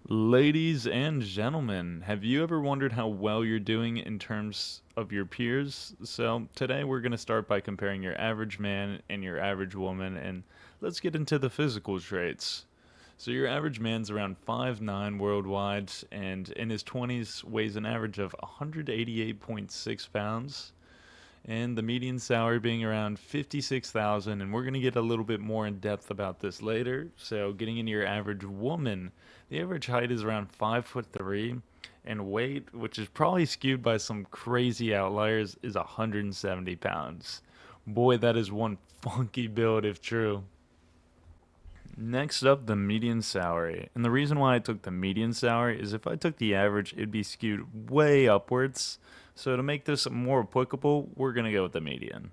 Ladies and gentlemen, have you ever wondered how well you're doing in terms of your peers? So, today we're going to start by comparing your average man and your average woman, and let's get into the physical traits. So, your average man's around 5'9 worldwide, and in his 20s weighs an average of 188.6 pounds and the median salary being around 56,000, and we're going to get a little bit more in depth about this later. So getting into your average woman, the average height is around 5'3", and weight, which is probably skewed by some crazy outliers, is 170 pounds. Boy, that is one funky build if true. Next up, the median salary. And the reason why I took the median salary is if I took the average, it'd be skewed way upwards. So to make this more applicable, we're going to go with the median.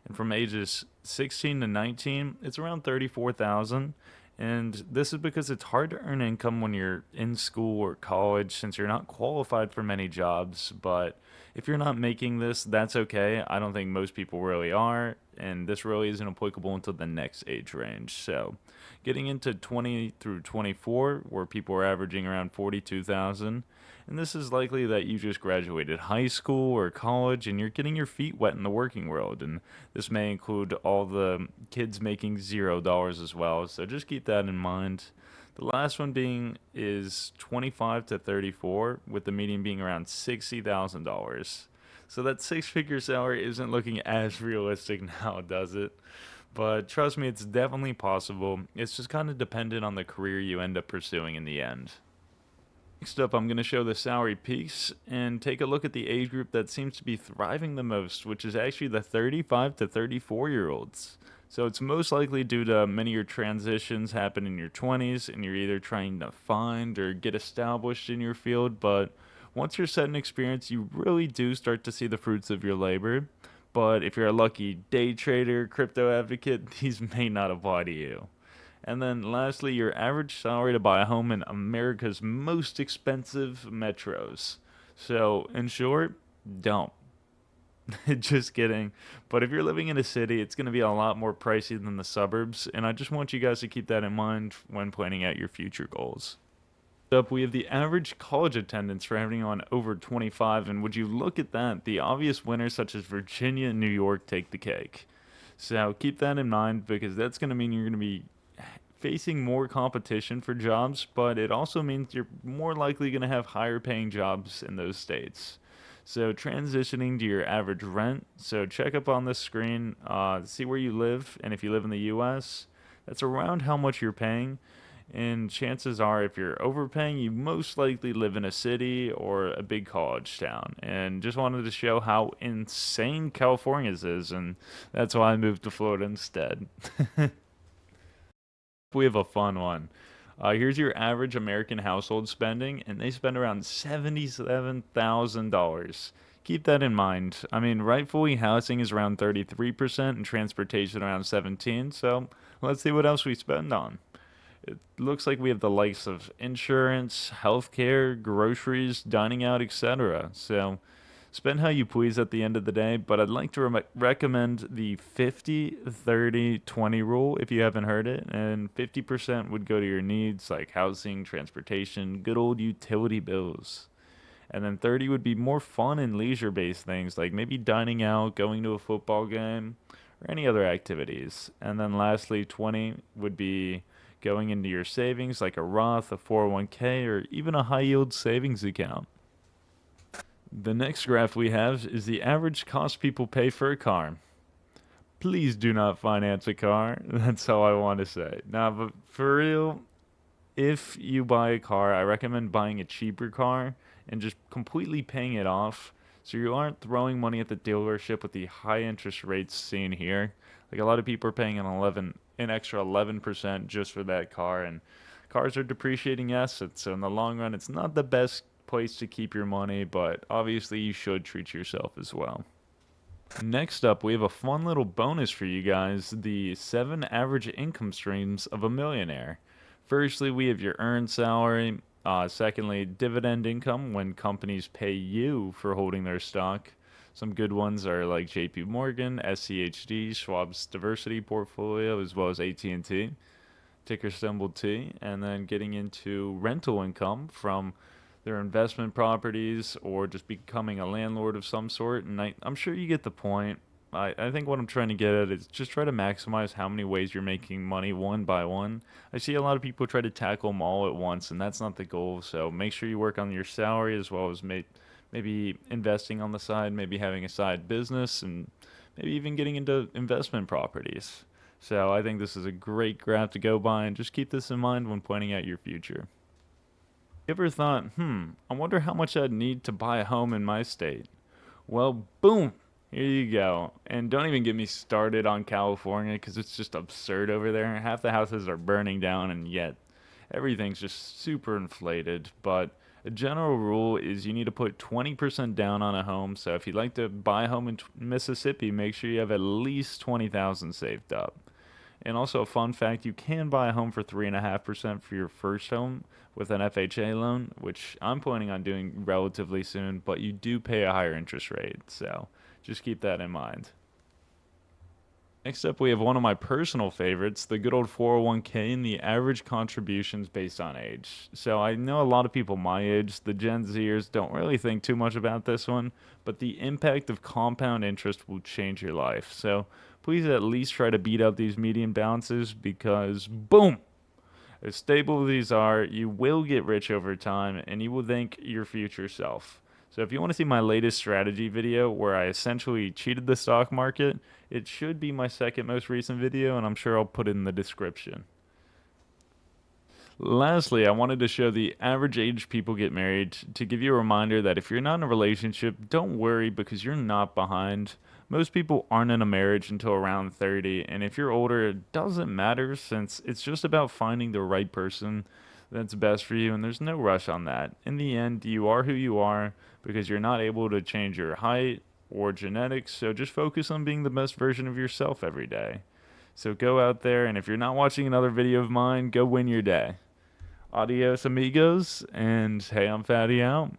And from ages 16 to 19, it's around 34,000. And this is because it's hard to earn income when you're in school or college since you're not qualified for many jobs. But if you're not making this, that's okay. I don't think most people really are. And this really isn't applicable until the next age range. So getting into 20 through 24, where people are averaging around 42,000. And this is likely that you just graduated high school or college and you're getting your feet wet in the working world. And this may include all the kids making $0 as well. So just keep that in mind. The last one being is 25 to 34, with the median being around $60,000. So that six-figure salary isn't looking as realistic now, does it? But trust me, it's definitely possible. It's just kind of dependent on the career you end up pursuing in the end. Next up, I'm going to show the salary peaks and take a look at the age group that seems to be thriving the most, which is actually the 35 to 34-year-olds. So it's most likely due to many of your transitions happen in your 20s and you're either trying to find or get established in your field, but once you're set in experience, you really do start to see the fruits of your labor. But if you're a lucky day trader, crypto advocate, these may not apply to you. And then lastly, your average salary to buy a home in America's most expensive metros. So, in short, don't. Just kidding. But if you're living in a city, it's going to be a lot more pricey than the suburbs. And I just want you guys to keep that in mind when planning out your future goals. Up, we have the average college attendance for everyone over 25. And would you look at that? The obvious winners, such as Virginia and New York, take the cake. So keep that in mind because that's going to mean you're going to be facing more competition for jobs, but it also means you're more likely going to have higher paying jobs in those states. So transitioning to your average rent. So check up on this screen, see where you live, and if you live in the U.S., that's around how much you're paying. And chances are, if you're overpaying, you most likely live in a city or a big college town. And just wanted to show how insane California's is, and that's why I moved to Florida instead. We have a fun one. Here's your average American household spending, and they spend around $77,000. Keep that in mind. I mean, rightfully, housing is around 33% and transportation around 17. So let's see what else we spend on. It looks like we have the likes of insurance, healthcare, groceries, dining out, etc. So spend how you please at the end of the day, but I'd like to recommend the 50/30/20 rule if you haven't heard it. And 50% would go to your needs like housing, transportation, good old utility bills. And then 30 would be more fun and leisure based things like maybe dining out, going to a football game, or any other activities. And then lastly, 20 would be going into your savings like a Roth, a 401k, or even a high yield savings account. The next graph we have is the average cost people pay for a car. Please do not finance a car. That's all I want to say. Now, but for real, if you buy a car, I recommend buying a cheaper car and just completely paying it off so you aren't throwing money at the dealership with the high interest rates seen here. Like a lot of people are paying an extra 11% just for that car, and cars are depreciating assets, so in the long run it's not the best place to keep your money, but obviously you should treat yourself as well. Next up, we have a fun little bonus for you guys, the 7 average income streams of a millionaire. Firstly, we have your earned salary. Secondly, dividend income when companies pay you for holding their stock. Some good ones are like JP Morgan, SCHD, Schwab's diversity portfolio, as well as AT&T. ticker symbol T, and then getting into rental income from their investment properties or just becoming a landlord of some sort. And I'm sure you get the point. I think what I'm trying to get at is just try to maximize how many ways you're making money one by one. I see a lot of people try to tackle them all at once, and that's not the goal. So make sure you work on your salary as well as maybe investing on the side, maybe having a side business, and maybe even getting into investment properties. So I think this is a great graph to go by, and just keep this in mind when planning out your future. You ever thought, I wonder how much I'd need to buy a home in my state? Well, boom, here you go. And don't even get me started on California because it's just absurd over there. Half the houses are burning down, and yet everything's just super inflated. But a general rule is you need to put 20% down on a home. So if you'd like to buy a home in Mississippi, make sure you have at least 20,000 saved up. And also a fun fact, you can buy a home for 3.5% for your first home with an FHA loan, which I'm planning on doing relatively soon, but you do pay a higher interest rate. So just keep that in mind. Next up, we have one of my personal favorites, the good old 401k and the average contributions based on age. So I know a lot of people my age, the Gen Zers, don't really think too much about this one, but the impact of compound interest will change your life. So please at least try to beat out these median balances because, boom, as stable as these are, you will get rich over time and you will thank your future self. So if you want to see my latest strategy video where I essentially cheated the stock market, it should be my second most recent video, and I'm sure I'll put it in the description. Lastly, I wanted to show the average age people get married to give you a reminder that if you're not in a relationship, don't worry because you're not behind. Most people aren't in a marriage until around 30, and if you're older, it doesn't matter since it's just about finding the right person that's best for you, and there's no rush on that. In the end, you are who you are because you're not able to change your height or genetics, so just focus on being the best version of yourself every day. So go out there, and if you're not watching another video of mine, go win your day. Adios, amigos, and hey, I'm Fatty out.